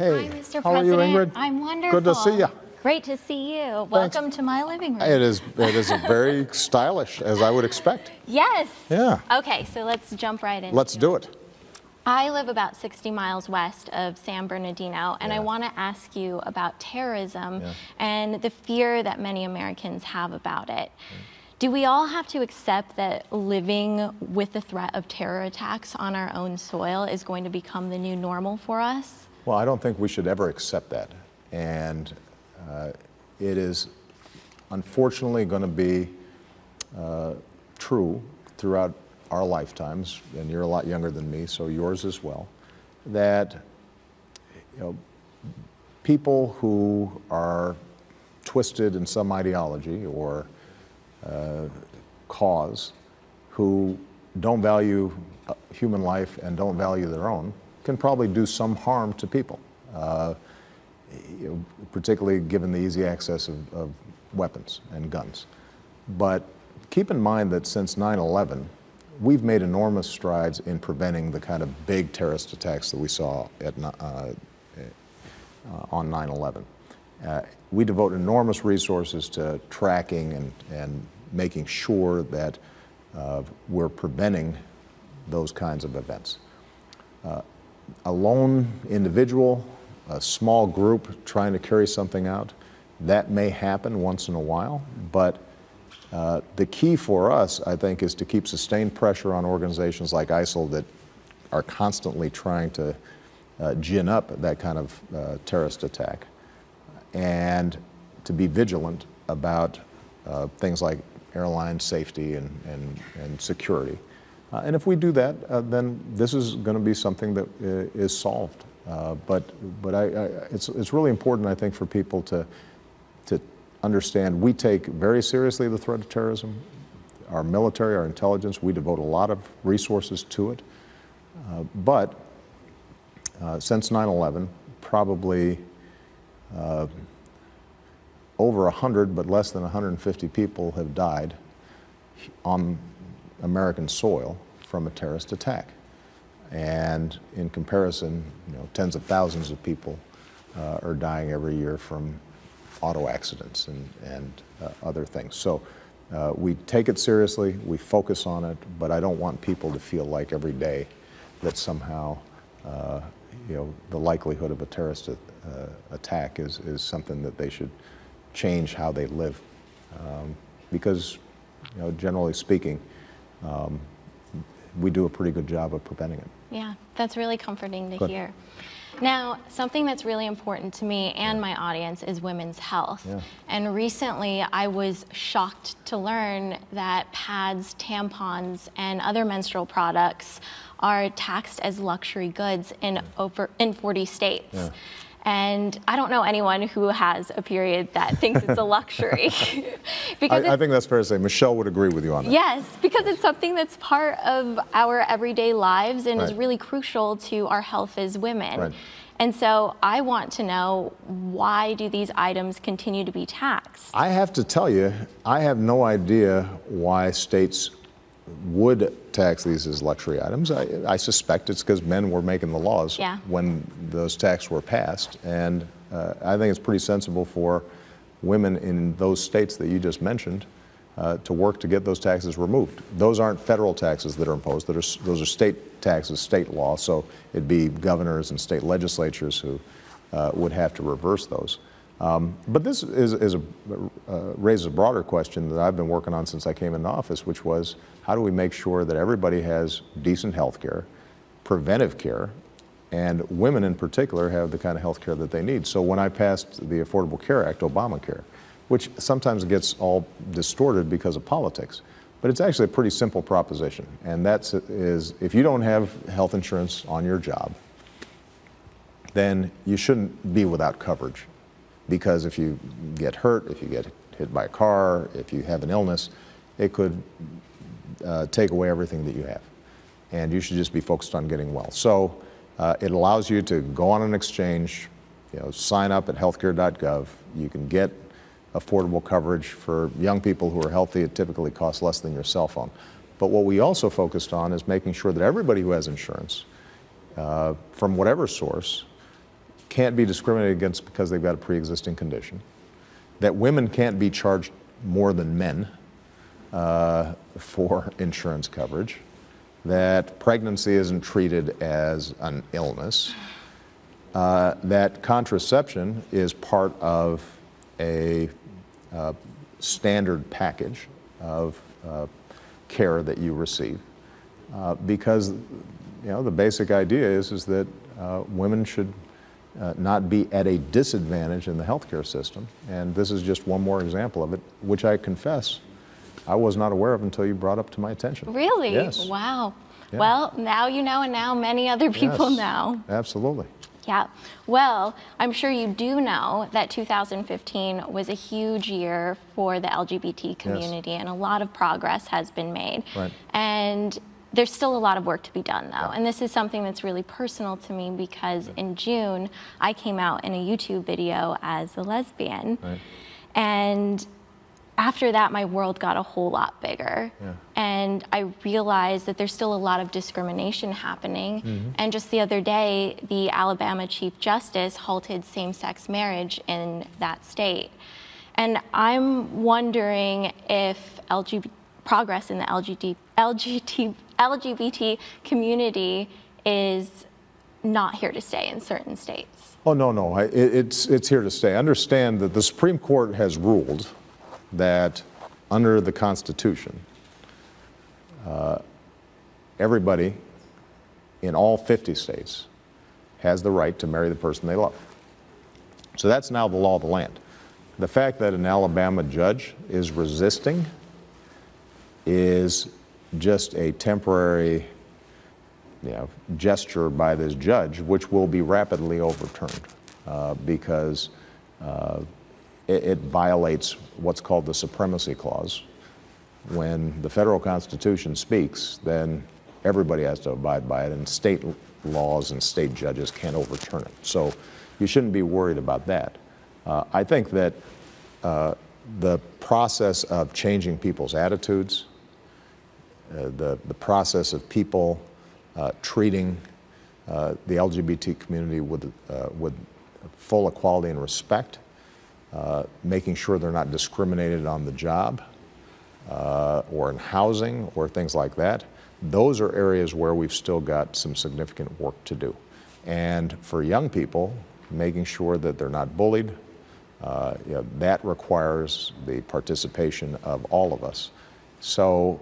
Hey, Hi, Mr. how are you, President? Ingrid? I'm wonderful. Good to see you. Great to see you. Welcome to my living room. It is very stylish, as I would expect. Yes. Yeah. Okay, so let's jump right in. Let's do it. I live about 60 miles west of San Bernardino, and I Yeah. want to ask you about terrorism Yeah. and the fear that many Americans have about it. Do we all have to accept that living with the threat of terror attacks on our own soil is going to become the new normal for us? Well, I don't think we should ever accept that. And it is unfortunately going to be true throughout our lifetimes, and you're a lot younger than me, so yours as well, that people who are twisted in some ideology or cause, who don't value human life and don't value their own, can probably do some harm to people, particularly given the easy access of weapons and guns. But keep in mind that since 9/11, we've made enormous strides in preventing the kind of big terrorist attacks that we saw on 9/11. We devote enormous resources to tracking and making sure that we're preventing those kinds of events. A lone individual, a small group trying to carry something out, that may happen once in a while, but the key for us, I think, is to keep sustained pressure on organizations like ISIL that are constantly trying to gin up that kind of terrorist attack, and to be vigilant about things like airline safety and security. And if we do that, then this is going to be something that is solved. But it's really important, I think, for people to understand we take very seriously the threat of terrorism. Our military, our intelligence, we devote a lot of resources to it. But since 9/11, probably over 100, but less than 150 people have died on American soil from a terrorist attack. And in comparison, tens of thousands of people are dying every year from auto accidents and other things. So we take it seriously, we focus on it, but I don't want people to feel like every day that somehow the likelihood of a terrorist attack is something that they should change how they live. Because, generally speaking, we do a pretty good job of preventing it. Yeah, that's really comforting to Good. hear. Now, something that's really important to me and my audience is women's health. Yeah. And recently, I was shocked to learn that pads, tampons, and other menstrual products are taxed as luxury goods in 40 states. Yeah. And I don't know anyone who has a period that thinks it's a luxury. Because I think that's fair to say. Michelle would agree with you on that. yes, because it's something that's part of our everyday lives and is Right. really crucial to our health as women. Right. And so I want to know, why do these items continue to be taxed? I have to tell you, I have no idea why states would tax these as luxury items. I suspect it's because men were making the laws Yeah. when those taxes were passed. And I think it's pretty sensible for women in those states that you just mentioned to work to get those taxes removed. Those aren't federal taxes that are imposed. Those are state taxes, state law. So it'd be governors and state legislatures who would have to reverse those. But this raises a broader question that I've been working on since I came into office, which was, how do we make sure that everybody has decent health care, preventive care, and women in particular have the kind of health care that they need? So when I passed the Affordable Care Act, Obamacare, which sometimes gets all distorted because of politics, but it's actually a pretty simple proposition, and that is, if you don't have health insurance on your job, then you shouldn't be without coverage. Because if you get hurt, if you get hit by a car, if you have an illness, it could take away everything that you have. And you should just be focused on getting well. So it allows you to go on an exchange, sign up at healthcare.gov. You can get affordable coverage for young people who are healthy. It typically costs less than your cell phone. But what we also focused on is making sure that everybody who has insurance, from whatever source, can't be discriminated against because they've got a pre-existing condition, that women can't be charged more than men for insurance coverage, that pregnancy isn't treated as an illness, that contraception is part of a standard package of care that you receive, because the basic idea is that women should not be at a disadvantage in the healthcare system, and this is just one more example of it, which I confess I was not aware of until you brought up to my attention. Really? Yes. Wow. Yeah. Well, now you know, and now many other people Yes, know. absolutely. Yeah. Well, I'm sure you do know that 2015 was a huge year for the LGBT community, and a lot of progress has been made. Right. And there's still a lot of work to be done, though. And this is something that's really personal to me because in June, I came out in a YouTube video as a lesbian. Right. And after that, my world got a whole lot bigger. Yeah. And I realized that there's still a lot of discrimination happening. And just the other day, the Alabama Chief Justice halted same-sex marriage in that state. And I'm wondering if progress in the LGBT community is not here to stay in certain states. Oh, no. It's here to stay. Understand that the Supreme Court has ruled that under the Constitution, everybody in all 50 states has the right to marry the person they love. So that's now the law of the land. The fact that an Alabama judge is resisting is just a temporary gesture by this judge, which will be rapidly overturned because it violates what's called the Supremacy Clause. When the federal Constitution speaks, then everybody has to abide by it, and state laws and state judges can't overturn it. So you shouldn't be worried about that. I think that the process of changing people's attitudes, the process of people treating the LGBT community with full equality and respect, making sure they're not discriminated on the job or in housing or things like that, those are areas where we've still got some significant work to do. And for young people, making sure that they're not bullied, that requires the participation of all of us. So,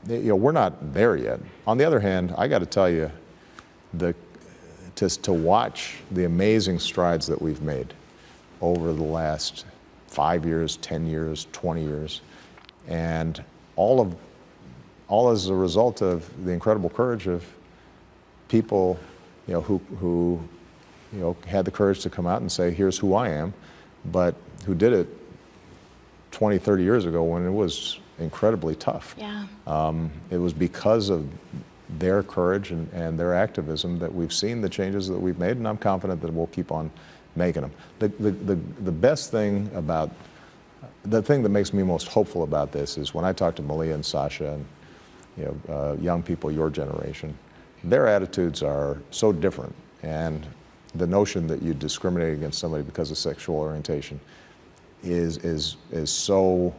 we're not there yet. On the other hand, I got to tell you, to watch the amazing strides that we've made over the last 5 years, 10 years, 20 years, and all as a result of the incredible courage of people, who had the courage to come out and say, here's who I am, but who did it 20, 30 years ago when it was incredibly tough. Yeah. It was because of their courage and their activism that we've seen the changes that we've made, and I'm confident that we'll keep on making them. The best thing about, the thing that makes me most hopeful about this is when I talk to Malia and Sasha and young people your generation, their attitudes are so different, and the notion that you discriminate against somebody because of sexual orientation is so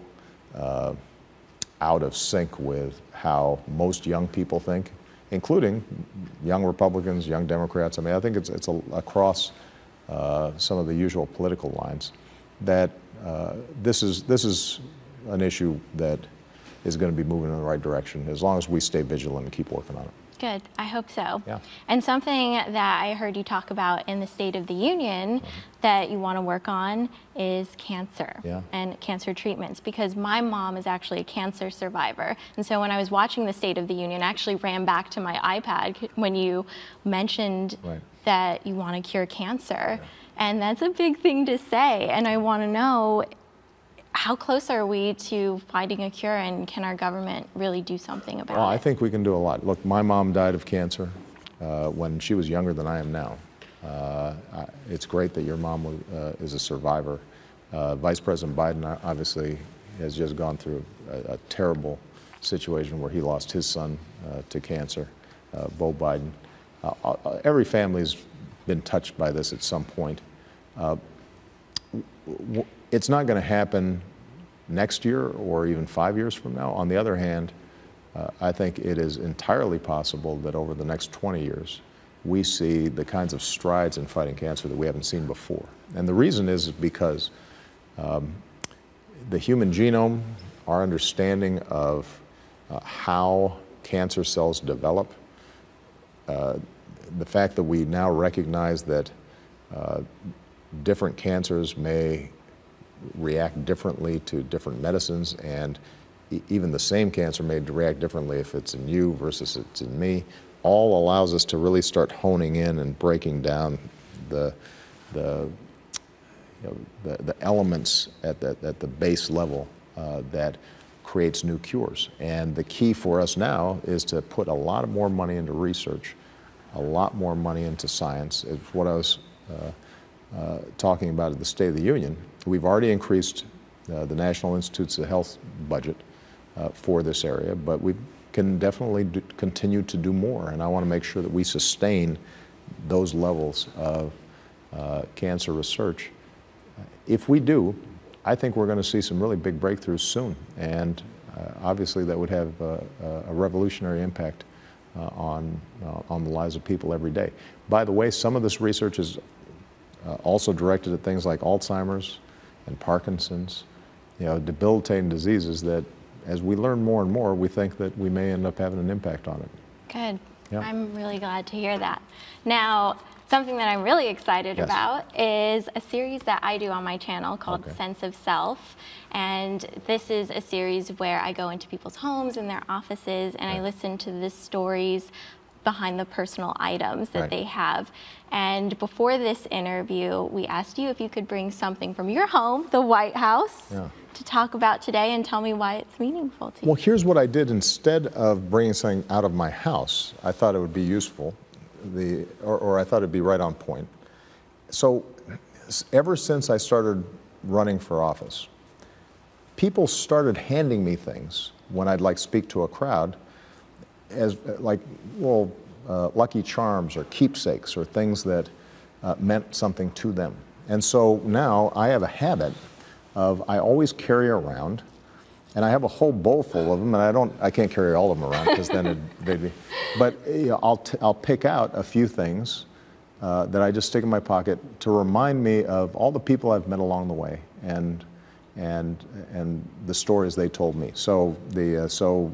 out of sync with how most young people think, including young Republicans, young Democrats. I mean, I think it's across some of the usual political lines that this is an issue that is going to be moving in the right direction as long as we stay vigilant and keep working on it. Good. I hope so. Yeah. And something that I heard you talk about in the State of the Union that you want to work on is cancer and cancer treatments, because my mom is actually a cancer survivor. And so when I was watching the State of the Union, I actually ran back to my iPad when you mentioned that you want to cure cancer. And that's a big thing to say. And I want to know, how close are we to finding a cure, and can our government really do something about it? I think we can do a lot. Look, my mom died of cancer when she was younger than I am now. It's great that your mom is a survivor. Vice President Biden obviously has just gone through a terrible situation where he lost his son to cancer, Beau Biden. Every family's been touched by this at some point. It's not going to happen next year or even 5 years from now. On the other hand, I think it is entirely possible that over the next 20 years, we see the kinds of strides in fighting cancer that we haven't seen before. And the reason is because the human genome, our understanding of how cancer cells develop, the fact that we now recognize that different cancers may react differently to different medicines, and even the same cancer may react differently if it's in you versus it's in me, all allows us to really start honing in and breaking down the elements at the base level that creates new cures. And the key for us now is to put a lot more money into research, a lot more money into science. It's what I was talking about at the State of the Union. We've already increased the National Institutes of Health budget for this area, but we can definitely continue to do more, and I want to make sure that we sustain those levels of cancer research. If we do, I think we're going to see some really big breakthroughs soon, and obviously that would have a revolutionary impact on the lives of people every day. By the way, some of this research is also directed at things like Alzheimer's and Parkinson's, debilitating diseases that, as we learn more and more, we think that we may end up having an impact on it. Good. Yeah. I'm really glad to hear that. Now, something that I'm really excited about is a series that I do on my channel called Sense of Self. And this is a series where I go into people's homes and their offices, and I listen to the stories behind the personal items that they have. And before this interview, we asked you if you could bring something from your home, the White House, to talk about today and tell me why it's meaningful to you. Well, here's what I did. Instead of bringing something out of my house, I thought it would be useful, or I thought it'd be right on point. So ever since I started running for office, people started handing me things when I'd speak to a crowd as Lucky Charms or keepsakes or things that meant something to them. And so now I have a habit of, I always carry around, and I have a whole bowl full of them, and I can't carry all of them around because then they'd be, but I'll pick out a few things that I just stick in my pocket to remind me of all the people I've met along the way and the stories they told me. So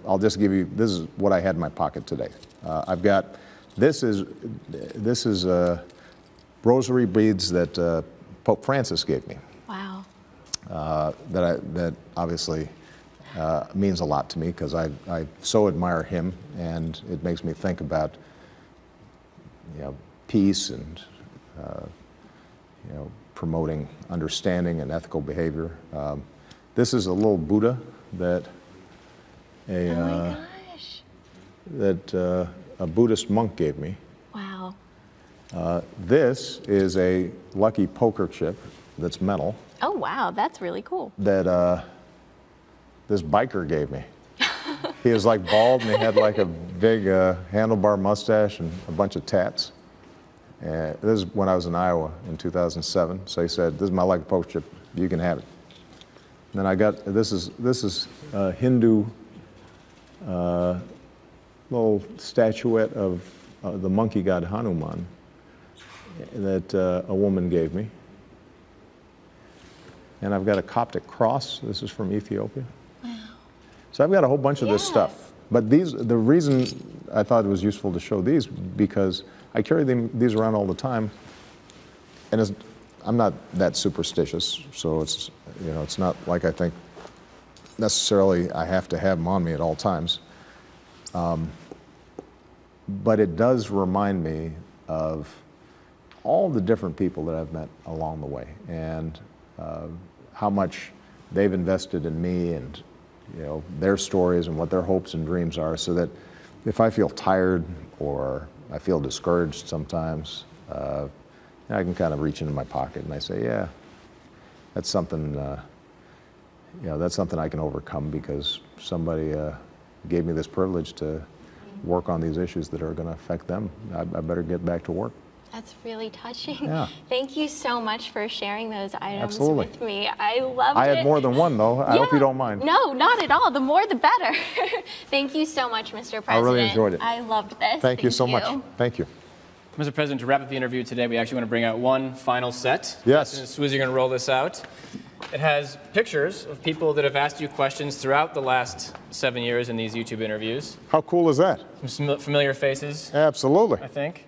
I'll just give you, this is what I had in my pocket today. I've got, this is rosary beads that Pope Francis gave me. Wow. That obviously means a lot to me because I so admire him, and it makes me think about peace and promoting understanding and ethical behavior. This is a little Buddha that a Buddhist monk gave me. Wow. This is a lucky poker chip that's metal. Oh wow, that's really cool. That this biker gave me. He was bald and he had a big handlebar mustache and a bunch of tats. This is when I was in Iowa in 2007. So he said, "This is my lucky poker chip. You can have it." And then I got this is a Hindu little statuette of the monkey god Hanuman that a woman gave me. And I've got a Coptic cross. This is from Ethiopia. Wow. So I've got a whole bunch of this stuff. But the reason I thought it was useful to show these, because I carry these around all the time, and I'm not that superstitious, so it's not like I think necessarily I have to have them on me at all times. But it does remind me of all the different people that I've met along the way, and how much they've invested in me, and their stories and what their hopes and dreams are, so that if I feel tired or I feel discouraged sometimes, I can kind of reach into my pocket and I say, yeah, that's something, that's something I can overcome because somebody gave me this privilege to work on these issues that are going to affect them. I better get back to work. That's really touching. Yeah. Thank you so much for sharing those items Absolutely. with me. I loved it. I had more than one, though. I hope you don't mind. No, not at all. The more, the better. Thank you so much, Mr. President. I really enjoyed it. I loved this. Thank you so much. Thank you. Mr. President, to wrap up the interview today, we actually want to bring out one final set. Yes. Swoozie, you're going to roll this out. It has pictures of people that have asked you questions throughout the last 7 years in these YouTube interviews. How cool is that? Some familiar faces, Absolutely. I think.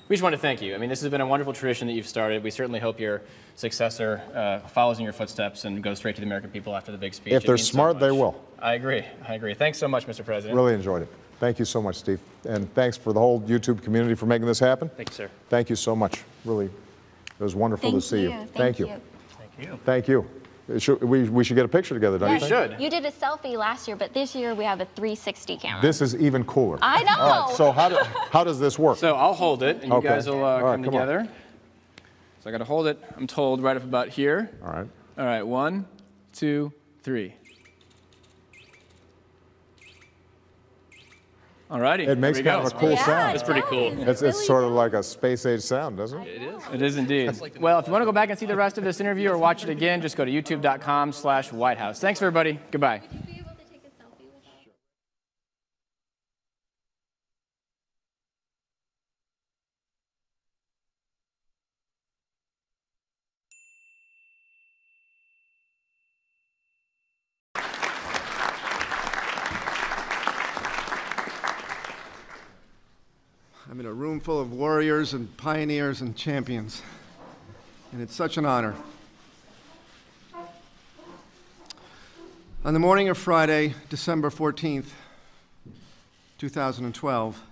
We just want to thank you. I mean, this has been a wonderful tradition that you've started. We certainly hope your successor follows in your footsteps and goes straight to the American people after the big speech. If they're smart, they will. I agree. I agree. Thanks so much, Mr. President. Really enjoyed it. Thank you so much, Steve. And thanks for the whole YouTube community for making this happen. Thank you, sir. Thank you so much. Really, it was wonderful to see you. Thank you. Thank you. Thank you. We should get a picture together, don't you think? We should. You did a selfie last year, but this year we have a 360 camera. This is even cooler. I know. All right, so how does this work? So I'll hold it, and you Okay. guys will All right, come come on. together. So I got to hold it, I'm told, right up about here. All right. All right, 1, 2, 3. All righty. It makes kind of a cool sound. It's pretty cool. It's sort of like a space-age sound, doesn't it? It is indeed. Well, if you want to go back and see the rest of this interview or watch it again, just go to youtube.com/White House. Thanks, everybody. Goodbye. I'm in a room full of warriors and pioneers and champions, and it's such an honor. On the morning of Friday, December 14th, 2012,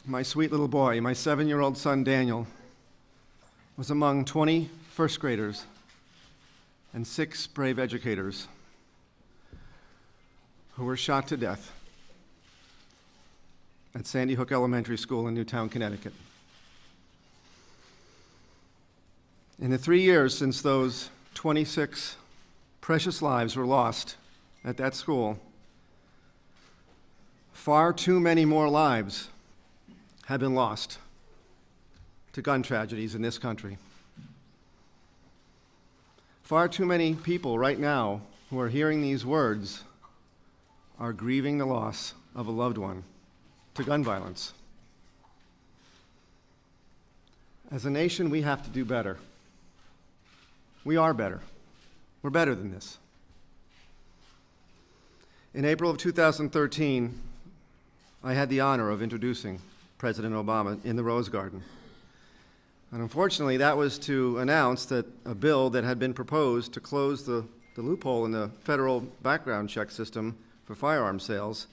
my sweet little boy, my 7-year-old son Daniel, was among 20 first graders and 6 brave educators who were shot to death at Sandy Hook Elementary School in Newtown, Connecticut. In the 3 years since those 26 precious lives were lost at that school, far too many more lives have been lost to gun tragedies in this country. Far too many people right now who are hearing these words are grieving the loss of a loved one to gun violence. As a nation, we have to do better. We are better. We're better than this. In April of 2013, I had the honor of introducing President Obama in the Rose Garden. And unfortunately, that was to announce that a bill that had been proposed to close the loophole in the federal background check system for firearm sales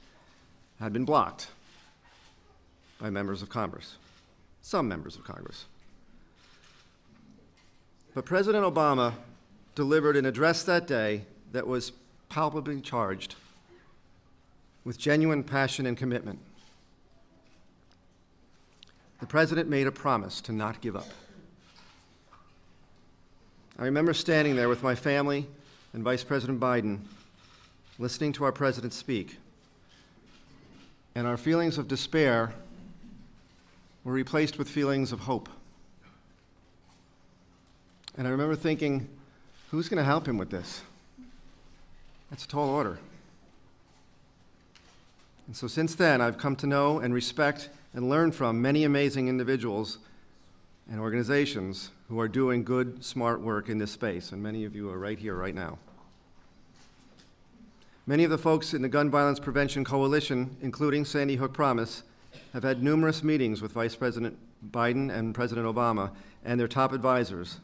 had been blocked by members of Congress, some members of Congress. But President Obama delivered an address that day that was palpably charged with genuine passion and commitment. The president made a promise to not give up. I remember standing there with my family and Vice President Biden, listening to our president speak, and our feelings of despair were replaced with feelings of hope. And I remember thinking, who's going to help him with this? That's a tall order. And so since then, I've come to know and respect and learn from many amazing individuals and organizations who are doing good, smart work in this space, and many of you are right here, right now. Many of the folks in the Gun Violence Prevention Coalition, including Sandy Hook Promise, have had numerous meetings with Vice President Biden and President Obama and their top advisors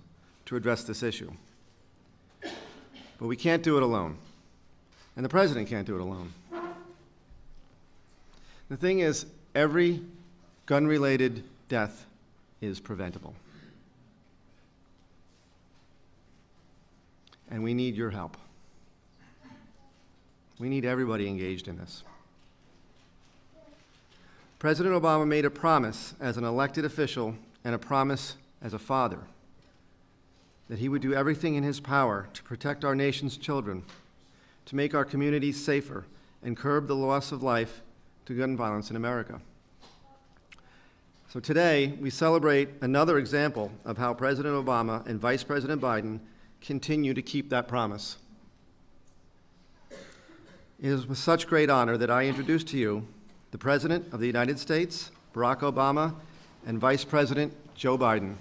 to address this issue. But we can't do it alone, and the president can't do it alone. The thing is, every gun-related death is preventable. And we need your help. We need everybody engaged in this. President Obama made a promise as an elected official and a promise as a father that he would do everything in his power to protect our nation's children, to make our communities safer, and curb the loss of life to gun violence in America. So today, we celebrate another example of how President Obama and Vice President Biden continue to keep that promise. It is with such great honor that I introduce to you the President of the United States, Barack Obama, and Vice President Joe Biden.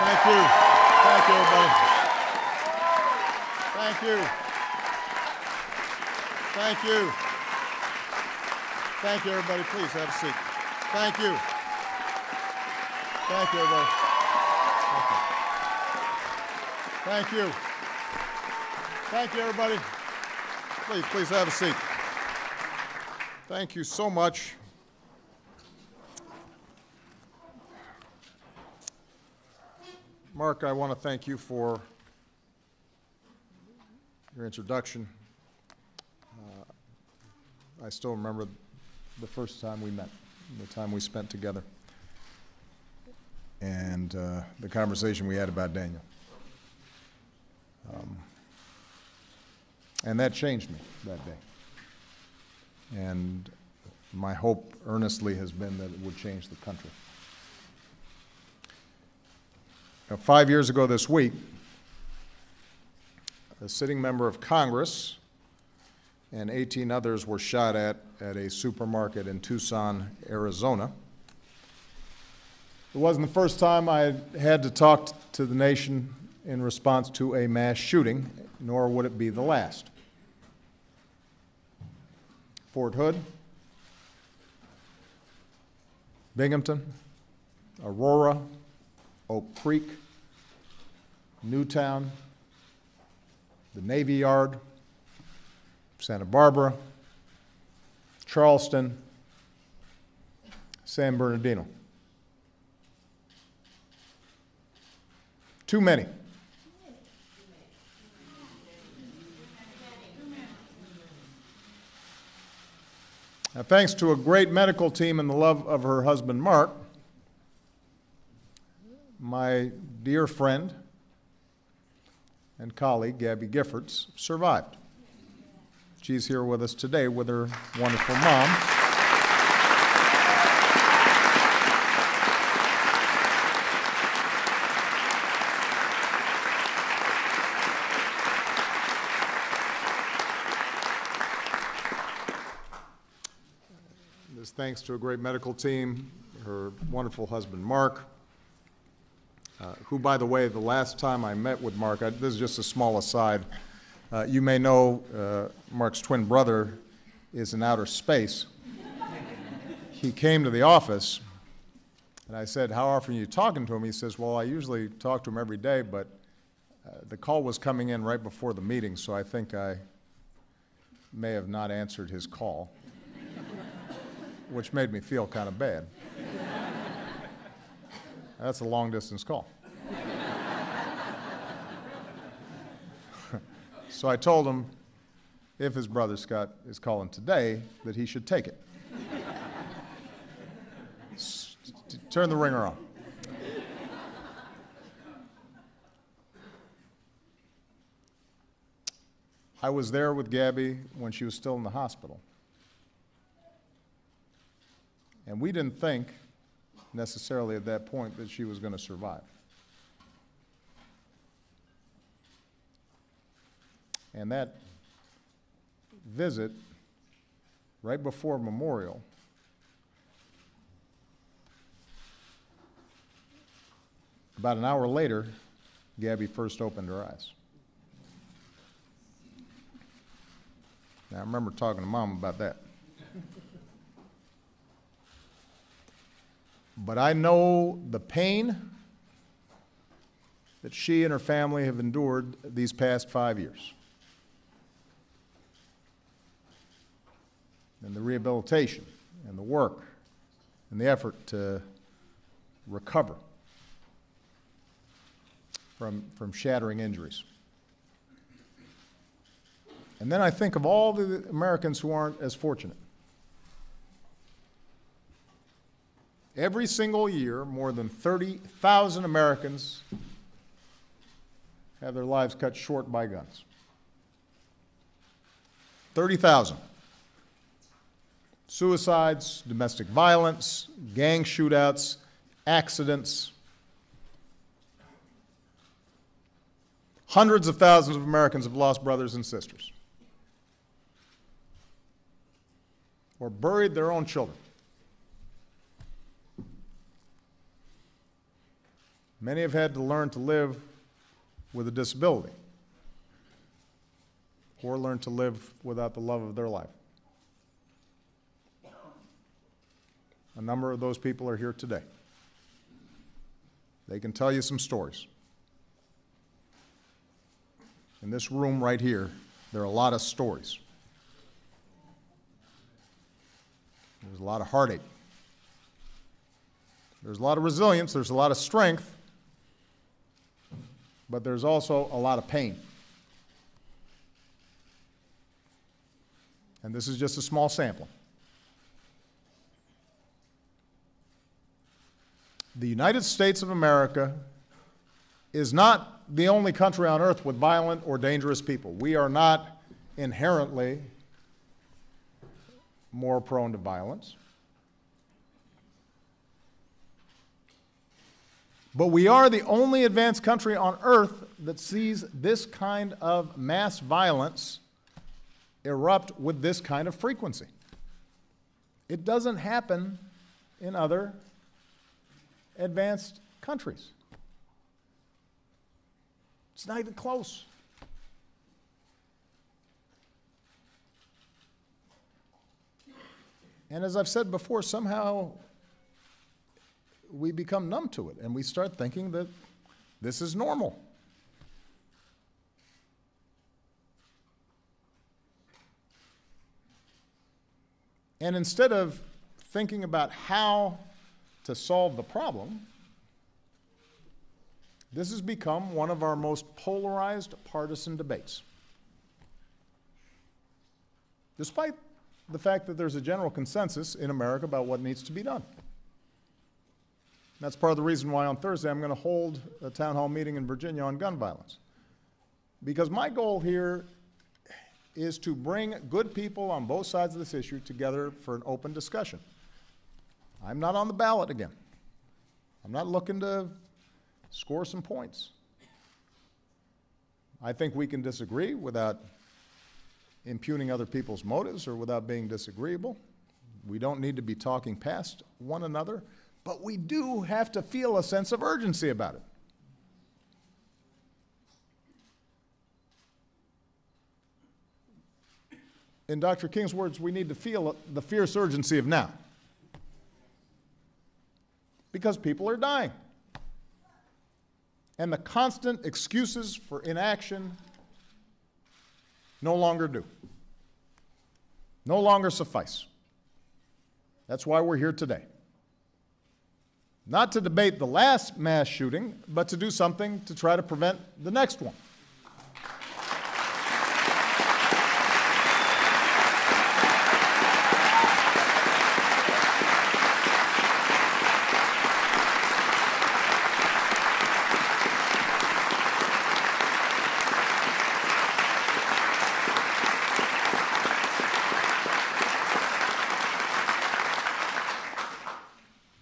Thank you. Thank you, everybody. Thank you. Thank you. Thank you, everybody. Please have a seat. Thank you. Thank you, everybody. Thank you. Thank you, everybody. Please have a seat. Thank you so much. Mark, I want to thank you for your introduction. I still remember the first time we met, the time we spent together, and the conversation we had about Daniel. And that changed me that day. And my hope earnestly has been that it would change the country. Now, 5 years ago this week, a sitting member of Congress and 18 others were shot at a supermarket in Tucson, Arizona. It wasn't the first time I had to talk to the nation in response to a mass shooting, nor would it be the last. Fort Hood, Binghamton, Aurora, Oak Creek, Newtown, the Navy Yard, Santa Barbara, Charleston, San Bernardino. Too many. Now, thanks to a great medical team and the love of her husband, Mark, my dear friend and colleague, Gabby Giffords, survived. She's here with us today with her wonderful mom. This thanks to a great medical team, her wonderful husband, Mark, who, by the way, the last time I met with Mark, this is just a small aside, you may know Mark's twin brother is in outer space. He came to the office, and I said, how often are you talking to him? He says, well, I usually talk to him every day, but the call was coming in right before the meeting, so I think I may have not answered his call, which made me feel kind of bad. That's a long-distance call. So I told him, if his brother Scott is calling today, that he should take it. Turn the ringer on. I was there with Gabby when she was still in the hospital. And we didn't think necessarily at that point that she was going to survive. And that visit, right before Memorial, about an hour later, Gabby first opened her eyes. Now, I remember talking to Mom about that. But I know the pain that she and her family have endured these past 5 years. And the rehabilitation and the work and the effort to recover from shattering injuries. And then I think of all the Americans who aren't as fortunate. Every single year, more than 30,000 Americans have their lives cut short by guns. 30,000. Suicides, domestic violence, gang shootouts, accidents. Hundreds of thousands of Americans have lost brothers and sisters or buried their own children. Many have had to learn to live with a disability or learn to live without the love of their life. A number of those people are here today. They can tell you some stories. In this room right here, there are a lot of stories. There's a lot of heartache. There's a lot of resilience. There's a lot of strength. But there's also a lot of pain. And this is just a small sample. The United States of America is not the only country on earth with violent or dangerous people. We are not inherently more prone to violence. But we are the only advanced country on earth that sees this kind of mass violence erupt with this kind of frequency. It doesn't happen in other advanced countries. It's not even close. And as I've said before, somehow we become numb to it and we start thinking that this is normal. And instead of thinking about how to solve the problem, this has become one of our most polarized partisan debates. Despite the fact that there's a general consensus in America about what needs to be done. That's part of the reason why on Thursday I'm going to hold a town hall meeting in Virginia on gun violence. Because my goal here is to bring good people on both sides of this issue together for an open discussion. I'm not on the ballot again. I'm not looking to score some points. I think we can disagree without impugning other people's motives or without being disagreeable. We don't need to be talking past one another, but we do have to feel a sense of urgency about it. In Dr. King's words, we need to feel the fierce urgency of now. Because people are dying. And the constant excuses for inaction no longer do. No longer suffice. That's why we're here today. Not to debate the last mass shooting, but to do something to try to prevent the next one.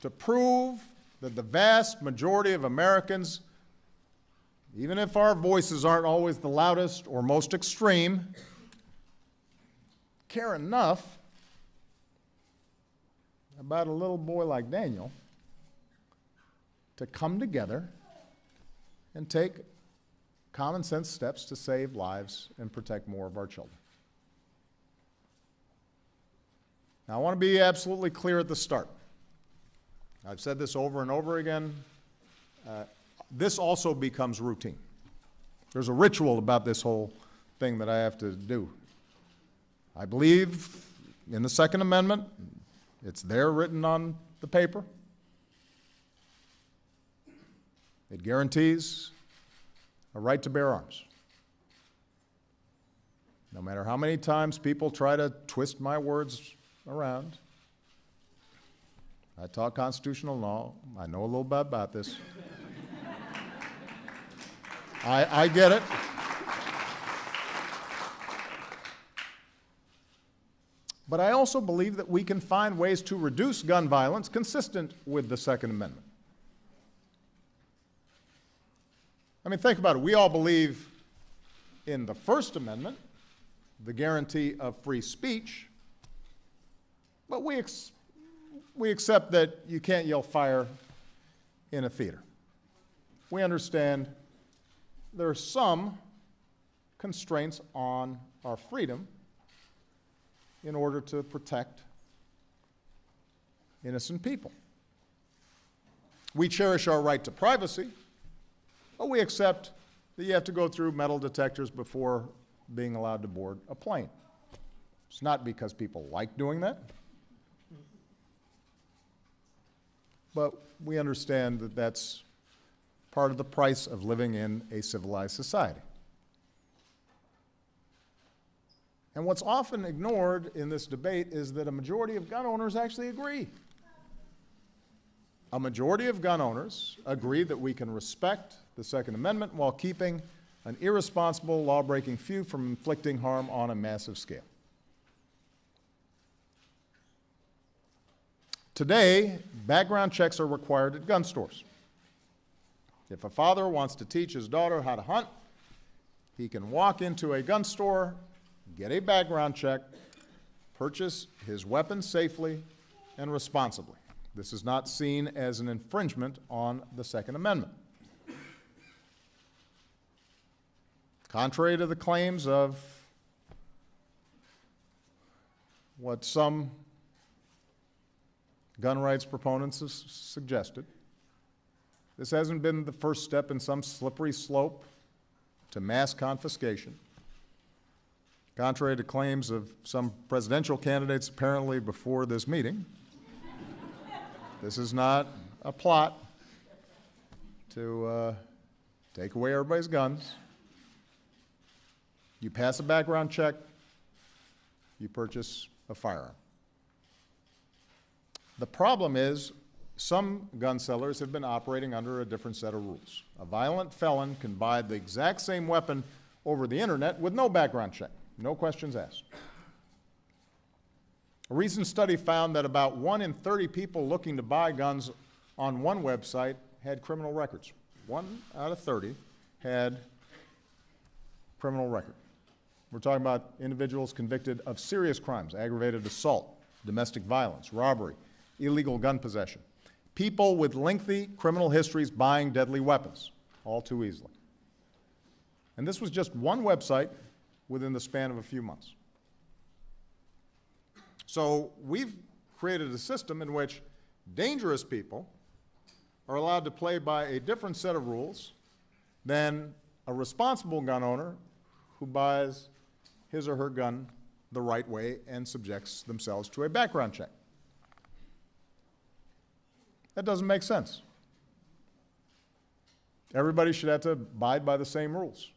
To prove that the vast majority of Americans, even if our voices aren't always the loudest or most extreme, care enough about a little boy like Daniel to come together and take common sense steps to save lives and protect more of our children. Now, I want to be absolutely clear at the start. I've said this over and over again. This also becomes routine. There's a ritual about this whole thing that I have to do. I believe in the Second Amendment. It's there written on the paper. It guarantees a right to bear arms. No matter how many times people try to twist my words around, I taught constitutional law. I know a little bit about this. I get it. But I also believe that we can find ways to reduce gun violence consistent with the Second Amendment. I mean, think about it. We all believe in the First Amendment, the guarantee of free speech, but we accept that you can't yell fire in a theater. We understand there are some constraints on our freedom in order to protect innocent people. We cherish our right to privacy, but we accept that you have to go through metal detectors before being allowed to board a plane. It's not because people like doing that, but we understand that that's part of the price of living in a civilized society. And what's often ignored in this debate is that a majority of gun owners actually agree. A majority of gun owners agree that we can respect the Second Amendment while keeping an irresponsible, law-breaking few from inflicting harm on a massive scale. Today, background checks are required at gun stores. If a father wants to teach his daughter how to hunt, he can walk into a gun store, get a background check, purchase his weapon safely and responsibly. This is not seen as an infringement on the Second Amendment. Contrary to the claims of what some gun rights proponents have suggested, this hasn't been the first step in some slippery slope to mass confiscation. Contrary to claims of some presidential candidates apparently before this meeting, this is not a plot to take away everybody's guns. You pass a background check, you purchase a firearm. The problem is some gun sellers have been operating under a different set of rules. A violent felon can buy the exact same weapon over the internet with no background check, no questions asked. A recent study found that about 1 in 30 people looking to buy guns on one website had criminal records. 1 out of 30 had criminal record. We're talking about individuals convicted of serious crimes, aggravated assault, domestic violence, robbery, illegal gun possession. People with lengthy criminal histories buying deadly weapons, all too easily. And this was just one website within the span of a few months. So we've created a system in which dangerous people are allowed to play by a different set of rules than a responsible gun owner who buys his or her gun the right way and subjects themselves to a background check. That doesn't make sense. Everybody should have to abide by the same rules.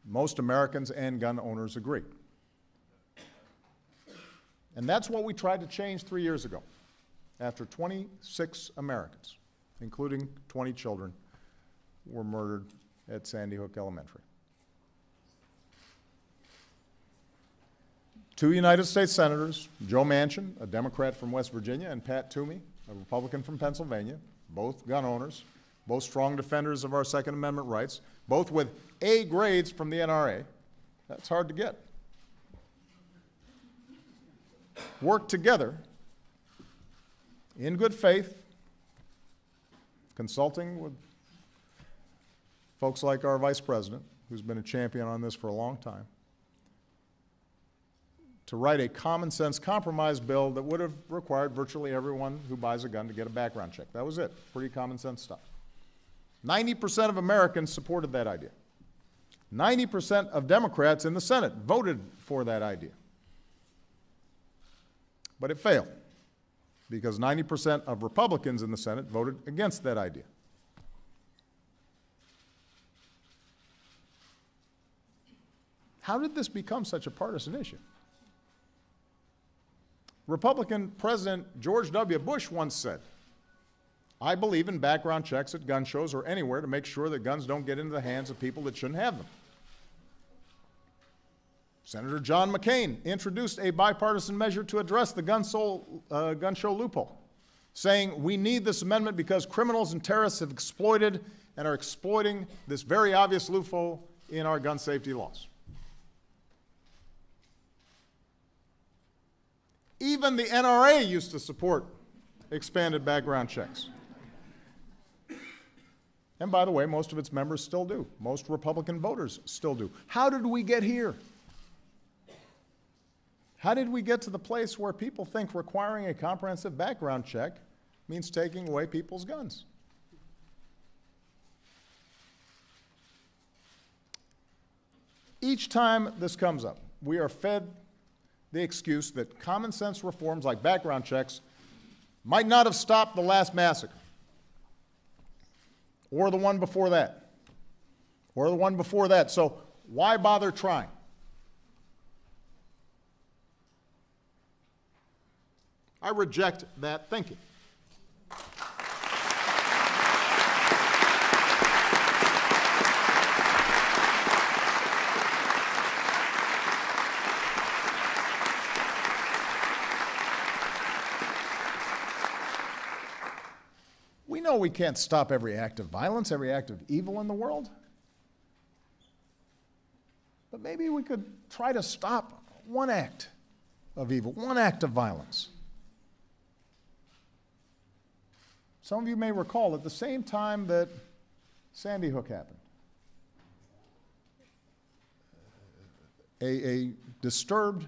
Most Americans and gun owners agree. And that's what we tried to change 3 years ago, after 26 Americans, including 20 children, were murdered at Sandy Hook Elementary. 2 United States senators, Joe Manchin, a Democrat from West Virginia, and Pat Toomey, a Republican from Pennsylvania, both gun owners, both strong defenders of our Second Amendment rights, both with A grades from the NRA. That's hard to get. Worked together in good faith, consulting with folks like our Vice President, who's been a champion on this for a long time, to write a common sense compromise bill that would have required virtually everyone who buys a gun to get a background check. That was it. Pretty common sense stuff. 90% of Americans supported that idea. 90% of Democrats in the Senate voted for that idea. But it failed because 90% of Republicans in the Senate voted against that idea. How did this become such a partisan issue? Republican President George W. Bush once said, "I believe in background checks at gun shows or anywhere to make sure that guns don't get into the hands of people that shouldn't have them." Senator John McCain introduced a bipartisan measure to address the gun show loophole, saying, "We need this amendment because criminals and terrorists have exploited and are exploiting this very obvious loophole in our gun safety laws." Even the NRA used to support expanded background checks. And by the way, most of its members still do. Most Republican voters still do. How did we get here? How did we get to the place where people think requiring a comprehensive background check means taking away people's guns? Each time this comes up, we are fed the excuse that common sense reforms like background checks might not have stopped the last massacre, or the one before that, or the one before that. So why bother trying? I reject that thinking. We know we can't stop every act of violence, every act of evil in the world. But maybe we could try to stop one act of evil, one act of violence. Some of you may recall at the same time that Sandy Hook happened, a disturbed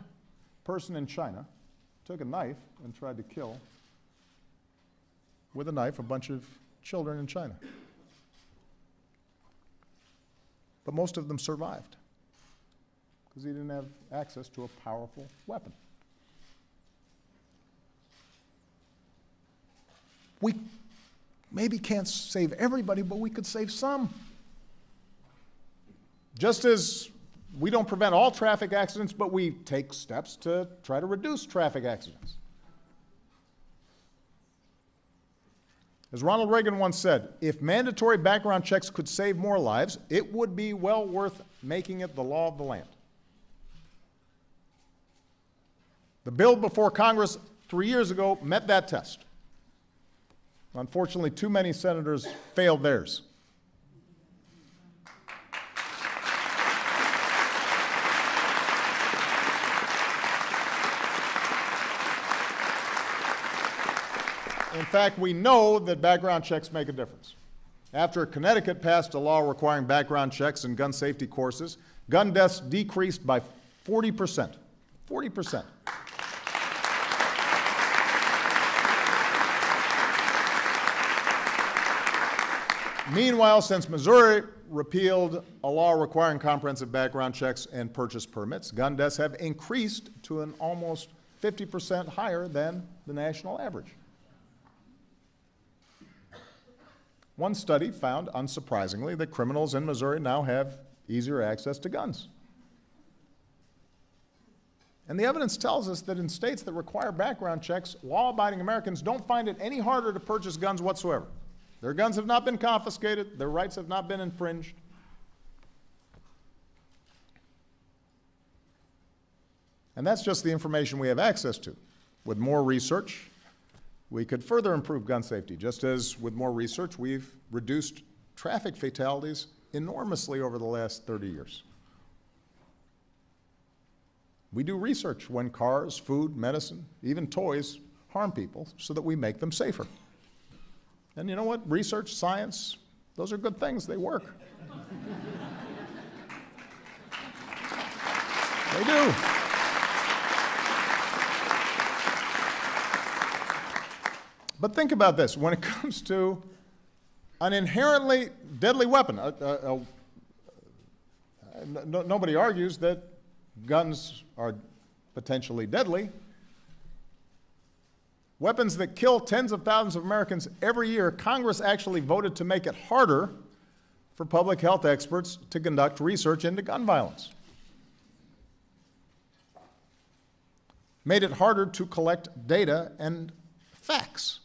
person in China took a knife and tried to kill with a knife a bunch of children in China. But most of them survived because he didn't have access to a powerful weapon. We maybe can't save everybody, but we could save some. Just as we don't prevent all traffic accidents, but we take steps to try to reduce traffic accidents. As Ronald Reagan once said, if mandatory background checks could save more lives, it would be well worth making it the law of the land. The bill before Congress 3 years ago met that test. Unfortunately, too many senators failed theirs. In fact, we know that background checks make a difference. After Connecticut passed a law requiring background checks in gun safety courses, gun deaths decreased by 40%. 40%. Meanwhile, since Missouri repealed a law requiring comprehensive background checks and purchase permits, gun deaths have increased to an almost 50% higher than the national average. One study found, unsurprisingly, that criminals in Missouri now have easier access to guns. And the evidence tells us that in states that require background checks, law-abiding Americans don't find it any harder to purchase guns whatsoever. Their guns have not been confiscated, their rights have not been infringed. And that's just the information we have access to. With more research, we could further improve gun safety, just as with more research, we've reduced traffic fatalities enormously over the last 30 years. We do research when cars, food, medicine, even toys harm people so that we make them safer. And you know what? Research, science, those are good things. They work. They do. But think about this. When it comes to an inherently deadly weapon, nobody argues that guns are potentially deadly. Weapons that kill tens of thousands of Americans every year, Congress actually voted to make it harder for public health experts to conduct research into gun violence. Made it harder to collect data and facts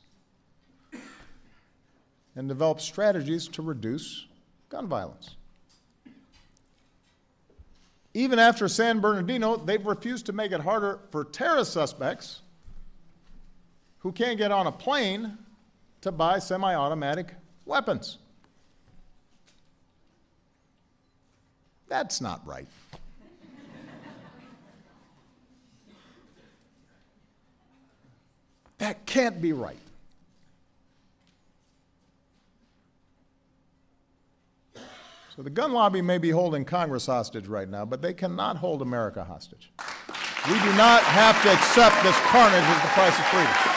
and develop strategies to reduce gun violence. Even after San Bernardino, they've refused to make it harder for terrorist suspects who can't get on a plane to buy semi-automatic weapons. That's not right. That can't be right. So the gun lobby may be holding Congress hostage right now, but they cannot hold America hostage. We do not have to accept this carnage as the price of freedom.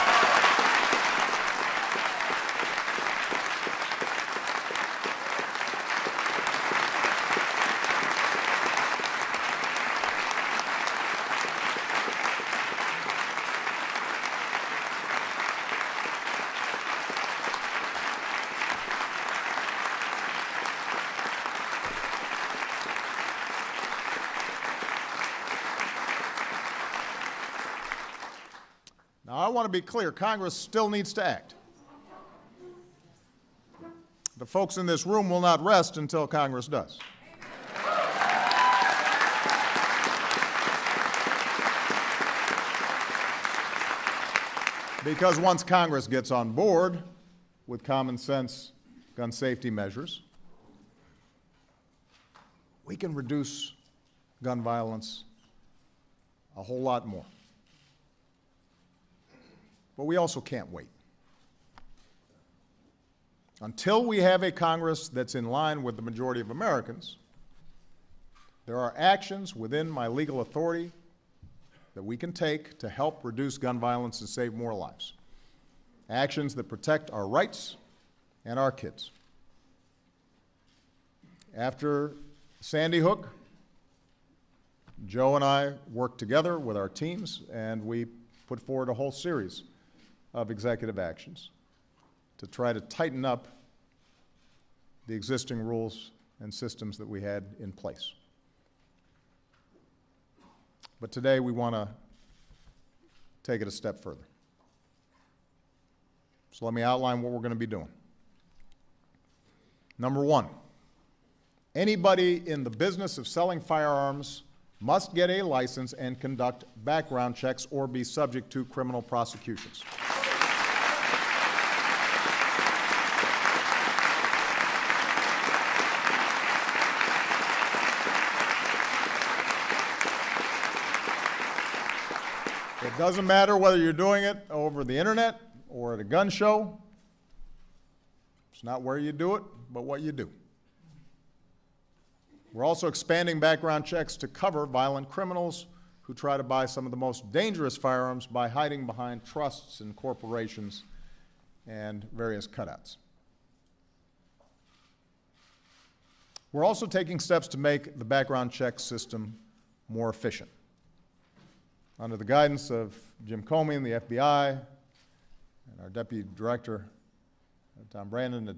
Now, I want to be clear, Congress still needs to act. The folks in this room will not rest until Congress does. Because once Congress gets on board with common sense gun safety measures, we can reduce gun violence a whole lot more. But we also can't wait. Until we have a Congress that's in line with the majority of Americans, there are actions within my legal authority that we can take to help reduce gun violence and save more lives. Actions that protect our rights and our kids. After Sandy Hook, Joe and I worked together with our teams, and we put forward a whole series of executive actions to try to tighten up the existing rules and systems that we had in place. But today we want to take it a step further. So let me outline what we're going to be doing. Number one, anybody in the business of selling firearms must get a license and conduct background checks or be subject to criminal prosecutions. It doesn't matter whether you're doing it over the internet or at a gun show. It's not where you do it, but what you do. We're also expanding background checks to cover violent criminals who try to buy some of the most dangerous firearms by hiding behind trusts and corporations and various cutouts. We're also taking steps to make the background check system more efficient. Under the guidance of Jim Comey and the FBI and our Deputy Director, Tom Brandon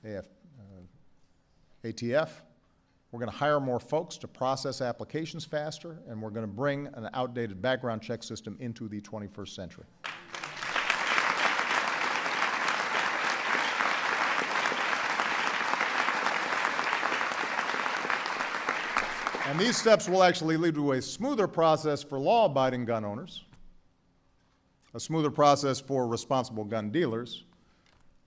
at ATF, we're going to hire more folks to process applications faster, and we're going to bring an outdated background check system into the 21st century. And these steps will actually lead to a smoother process for law-abiding gun owners, a smoother process for responsible gun dealers,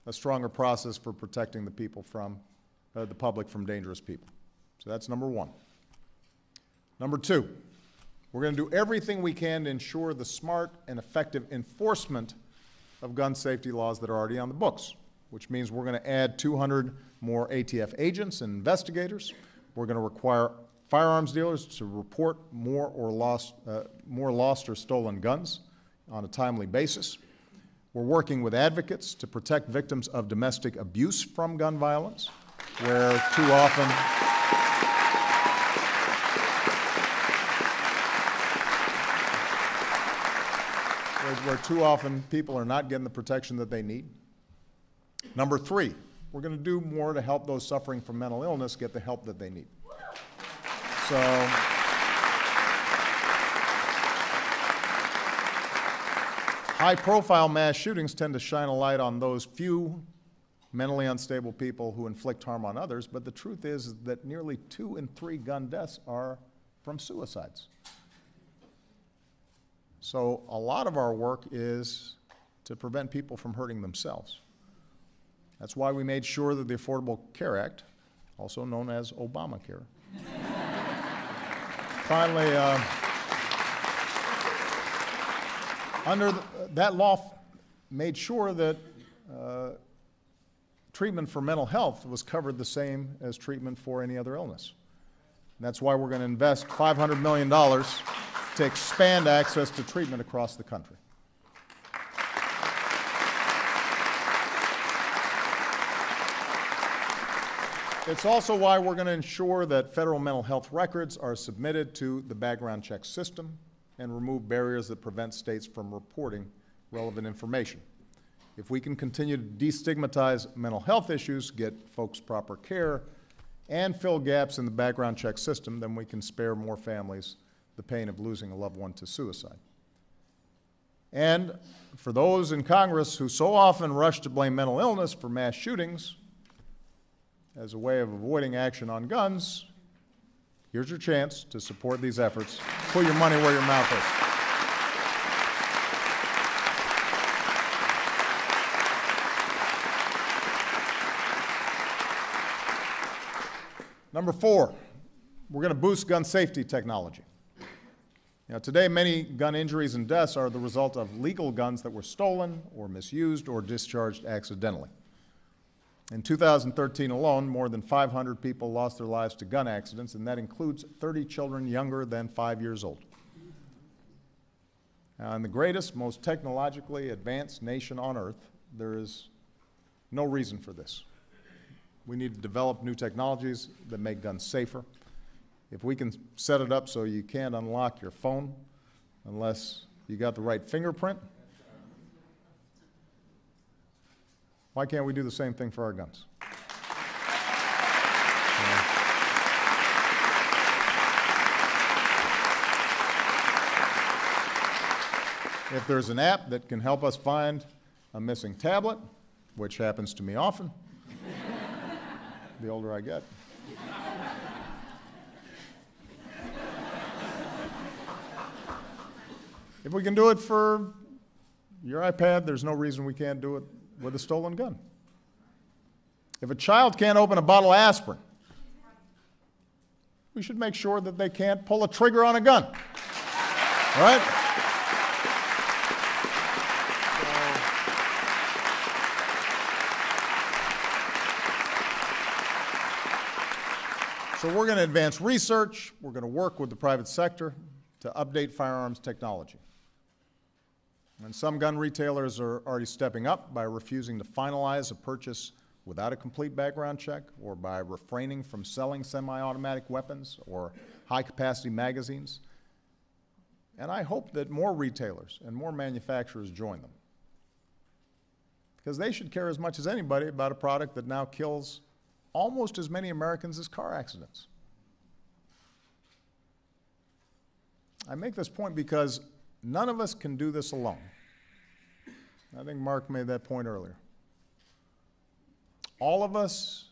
a stronger process for protecting the people from, the public from dangerous people. So that's number one. Number two, we're going to do everything we can to ensure the smart and effective enforcement of gun safety laws that are already on the books, which means we're going to add 200 more ATF agents and investigators. We're going to require firearms dealers to report more lost or stolen guns on a timely basis. We're working with advocates to protect victims of domestic abuse from gun violence, where too often people are not getting the protection that they need. Number 3, we're going to do more to help those suffering from mental illness get the help that they need. So, high-profile mass shootings tend to shine a light on those few mentally unstable people who inflict harm on others, but the truth is that nearly 2 in 3 gun deaths are from suicides. So a lot of our work is to prevent people from hurting themselves. That's why we made sure that the Affordable Care Act, also known as Obamacare, finally, that law made sure that treatment for mental health was covered the same as treatment for any other illness. And that's why we're going to invest $500 million to expand access to treatment across the country. It's also why we're going to ensure that federal mental health records are submitted to the background check system and remove barriers that prevent states from reporting relevant information. If we can continue to destigmatize mental health issues, get folks proper care, and fill gaps in the background check system, then we can spare more families the pain of losing a loved one to suicide. And for those in Congress who so often rush to blame mental illness for mass shootings as a way of avoiding action on guns, here's your chance to support these efforts. Put your money where your mouth is. Number 4, we're going to boost gun safety technology. Today, many gun injuries and deaths are the result of legal guns that were stolen or misused or discharged accidentally. In 2013 alone, more than 500 people lost their lives to gun accidents, and that includes 30 children younger than 5 years old. Now, in the greatest, most technologically advanced nation on earth, there is no reason for this. We need to develop new technologies that make guns safer. If we can set it up so you can't unlock your phone unless you got the right fingerprint, why can't we do the same thing for our guns? If there's an app that can help us find a missing tablet, which happens to me often, the older I get. If we can do it for your iPad, there's no reason we can't do it with a stolen gun. If a child can't open a bottle of aspirin, we should make sure that they can't pull a trigger on a gun. All right? So we're going to advance research. We're going to work with the private sector to update firearms technology. And some gun retailers are already stepping up by refusing to finalize a purchase without a complete background check, or by refraining from selling semi-automatic weapons or high-capacity magazines. And I hope that more retailers and more manufacturers join them, because they should care as much as anybody about a product that now kills almost as many Americans as car accidents. I make this point because none of us can do this alone. I think Mark made that point earlier. All of us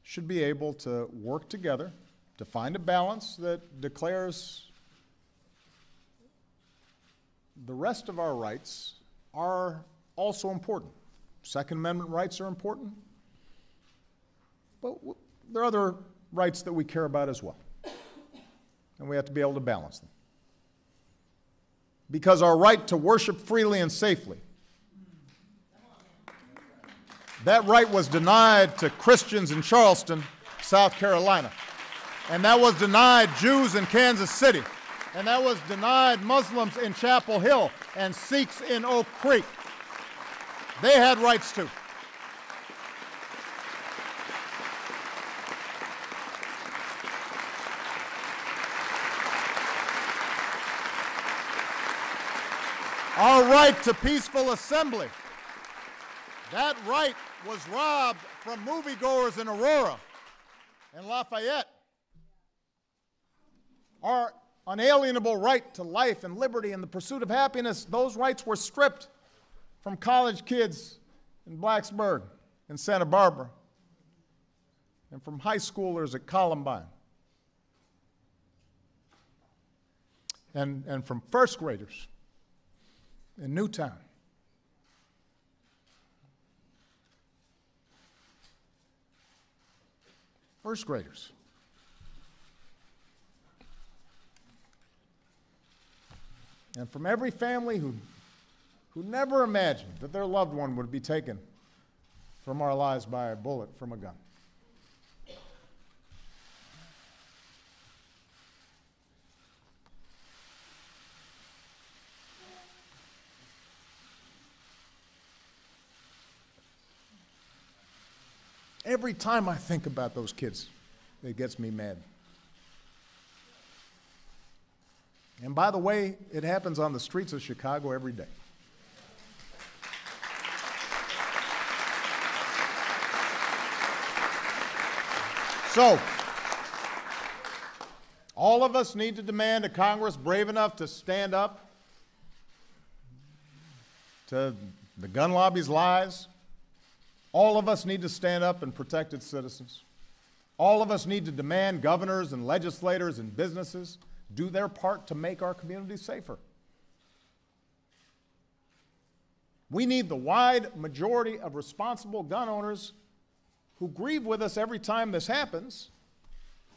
should be able to work together to find a balance that declares the rest of our rights are also important. Second Amendment rights are important, but there are other rights that we care about as well, and we have to be able to balance them. Because our right to worship freely and safely, that right was denied to Christians in Charleston, South Carolina. And that was denied Jews in Kansas City. And that was denied Muslims in Chapel Hill and Sikhs in Oak Creek. They had rights too. Our right to peaceful assembly. That right was robbed from moviegoers in Aurora and Lafayette. Our unalienable right to life and liberty and the pursuit of happiness, those rights were stripped from college kids in Blacksburg and Santa Barbara and from high schoolers at Columbine and from first graders in Newtown. First graders. And from every family who never imagined that their loved one would be taken from our lives by a bullet from a gun. Every time I think about those kids, it gets me mad. And by the way, it happens on the streets of Chicago every day. So, all of us need to demand a Congress brave enough to stand up to the gun lobby's lies. All of us need to stand up and protect its citizens. All of us need to demand governors and legislators and businesses do their part to make our communities safer. We need the wide majority of responsible gun owners who grieve with us every time this happens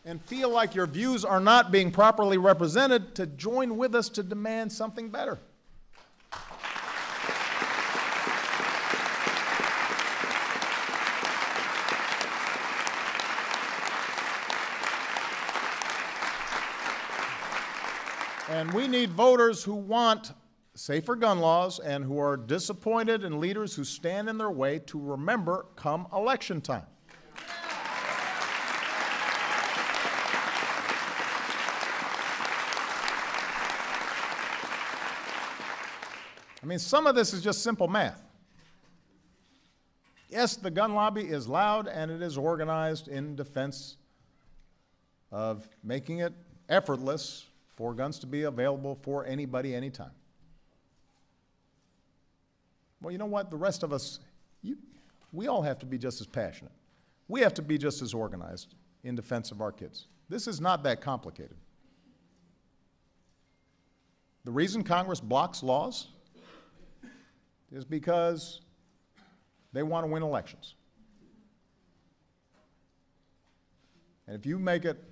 and feel like your views are not being properly represented to join with us to demand something better. And we need voters who want safer gun laws and who are disappointed in leaders who stand in their way to remember come election time. I mean, some of this is just simple math. Yes, the gun lobby is loud and it is organized in defense of making it effortless for guns to be available for anybody, anytime. Well, you know what? The rest of us, we all have to be just as passionate. We have to be just as organized in defense of our kids. This is not that complicated. The reason Congress blocks laws is because they want to win elections. And if you make it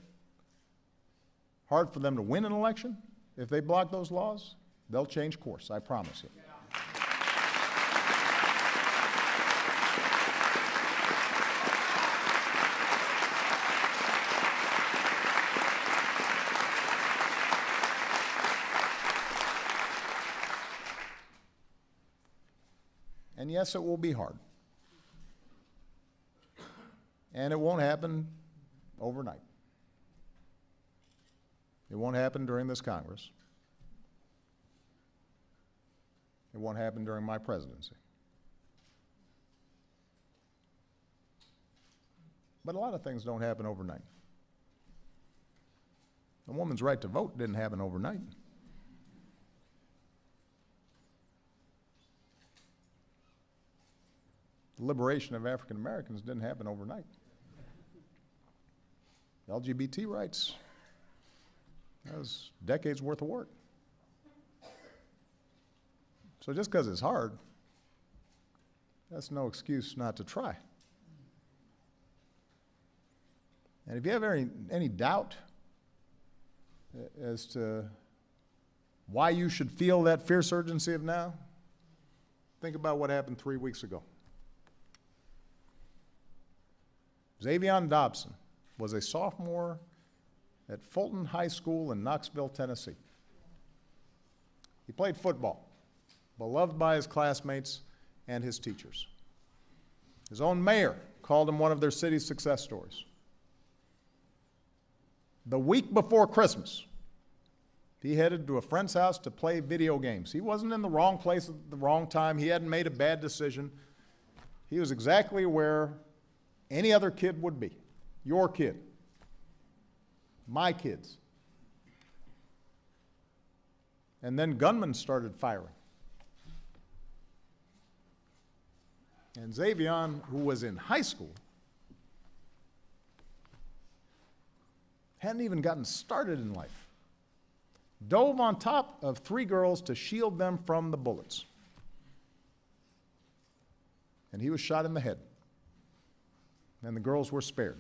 hard for them to win an election, if they block those laws, they'll change course, I promise you. And yes, it will be hard. And it won't happen overnight. It won't happen during this Congress. It won't happen during my presidency. But a lot of things don't happen overnight. A woman's right to vote didn't happen overnight. The liberation of African Americans didn't happen overnight. LGBT rights, that was decades worth of work. So just because it's hard, that's no excuse not to try. And if you have any doubt as to why you should feel that fierce urgency of now, think about what happened 3 weeks ago. Xavion Dobson was a sophomore at Fulton High School in Knoxville, Tennessee. He played football, beloved by his classmates, and his teachers. His own mayor called him one of their city's success stories. The week before Christmas, he headed to a friend's house to play video games. He wasn't in the wrong place at the wrong time. He hadn't made a bad decision. He was exactly where any other kid would be. Your kid. My kids. And then gunmen started firing. And Xavion, who was in high school, hadn't even gotten started in life, dove on top of 3 girls to shield them from the bullets. And he was shot in the head. And the girls were spared.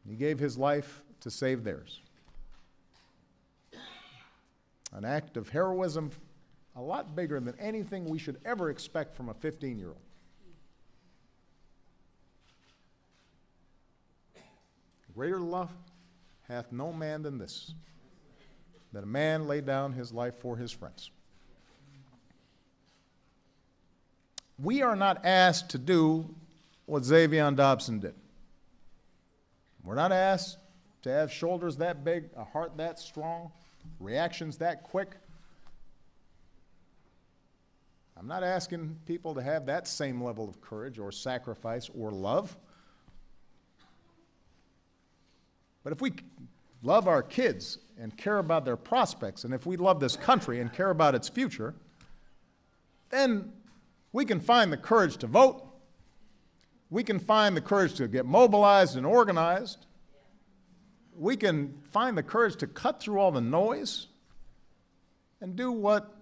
He gave his life to save theirs. An act of heroism a lot bigger than anything we should ever expect from a 15-year-old. Greater love hath no man than this, that a man lay down his life for his friends. We are not asked to do what Xavion Dobson did. We're not asked to have shoulders that big, a heart that strong, reactions that quick. I'm not asking people to have that same level of courage or sacrifice or love. But if we love our kids and care about their prospects, and if we love this country and care about its future, then we can find the courage to vote. We can find the courage to get mobilized and organized. We can find the courage to cut through all the noise and do what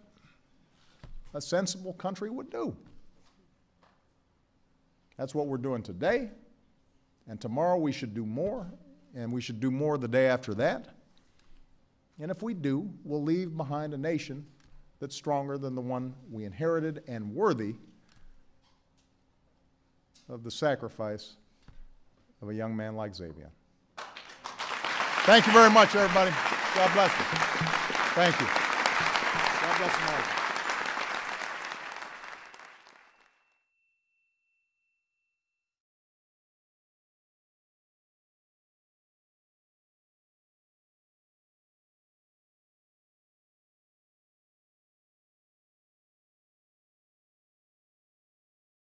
a sensible country would do. That's what we're doing today, and tomorrow we should do more, and we should do more the day after that. And if we do, we'll leave behind a nation that's stronger than the one we inherited and worthy of the sacrifice of a young man like Xavion. Thank you very much, everybody. God bless you. Thank you. God bless you all.